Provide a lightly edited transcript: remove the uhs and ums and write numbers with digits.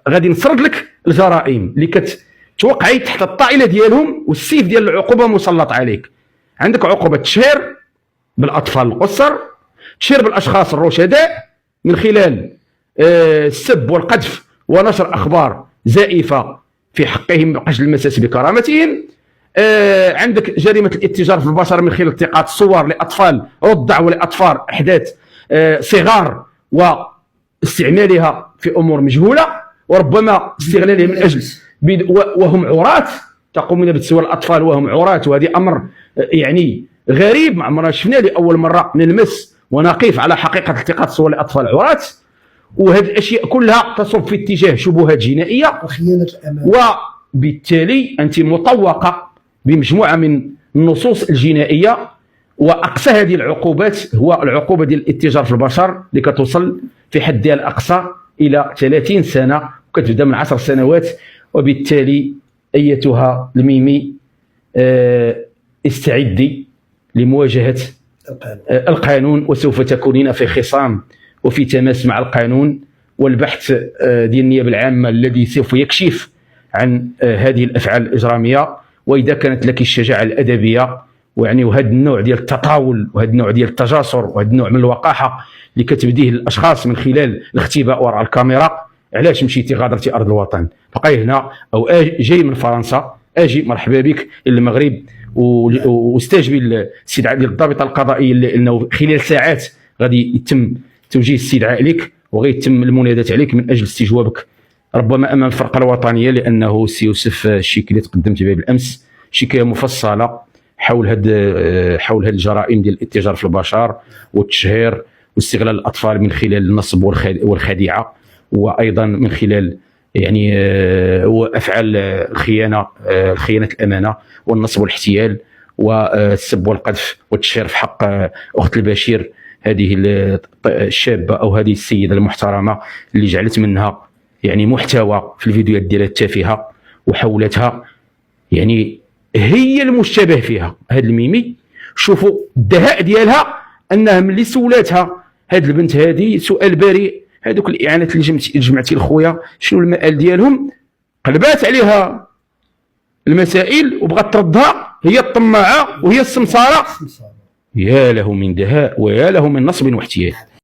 غادي نسرد لك الجرائم اللي كتوقعي تحت الطائله ديالهم، والسيف ديال العقوبه مسلط عليك. عندك عقوبه التشهير بالاطفال القصر، تشهير بالاشخاص الرشداء من خلال السب والقذف ونشر اخبار زائفه في حقهم بقصد المساس بكرامتهم. عندك جريمه الاتجار في البشر من خلال التقاط صور لاطفال رضع ولاطفال احداث صغار واستعمالها في امور مجهوله، وربما استغلالها من اجل وهم عراة، تقومون بتسوية الاطفال وهم عراة، وهذه امر يعني غريب، ما عمرنا شفناه، لاول مره نلمس ونقف على حقيقه التقاط صور الاطفال عراة. وهذه الاشياء كلها تصب في اتجاه شبهات جنائيه وخيانه الامانه، وبالتالي انت مطوقه بمجموعه من النصوص الجنائيه. واقصى هذه العقوبات هو العقوبه ديال الاتجار في البشر اللي كتوصل في حدها الاقصى الى 30 سنه، وكتبدا من 10 سنوات. وبالتالي ايتها الميمي استعدي لمواجهه القانون، وسوف تكونين في خصام وفي تماس مع القانون، والبحث ديال النيابه العامه الذي سوف يكشف عن هذه الافعال الاجراميه. واذا كانت لك الشجاعه الادبيه ويعني وهذا النوع ديال التطاول وهذا النوع ديال التجاسر وهذا النوع من الوقاحه اللي كتبديه الاشخاص من خلال الاختباء وراء الكاميرا، علاش مشيتي غادرتي ارض الوطن؟ بقاي هنا، او جاي من فرنسا، اجي مرحبا بك الى المغرب، واستجبي الاستدعاء ديال الضابطه القضائيه لانه خلال ساعات غادي يتم توجيه استدعاء لك وغيتم المنادات عليك من اجل استجوابك ربما امام الفرقه الوطنيه، لانه السي يوسف الشكلي تقدمت به بالامس شكايه مفصله حول هاد الجرائم ديال الاتجار في البشر والتشهير واستغلال الاطفال من خلال النصب والخديعه، وايضا من خلال يعني افعال الخيانه الامانه والنصب والاحتيال والسب والقذف والتشهير في حق اخت البشير، هذه الشابه او هذه السيده المحترمه اللي جعلت منها يعني محتوى في الفيديوهات ديالها التافهه وحولتها يعني هي المشتبه فيها. هاد الميمي شوفوا الدهاء ديالها، انها ملي سولاتها هاد البنت هذه سؤال بريء، هذوك الاعانات اللي جمعتي لخويا شنو المآل ديالهم، قلبات عليها المسائل وبغات تردها، هي الطماعه وهي السمساره. يا له من دهاء ويا له من نصب واحتيال.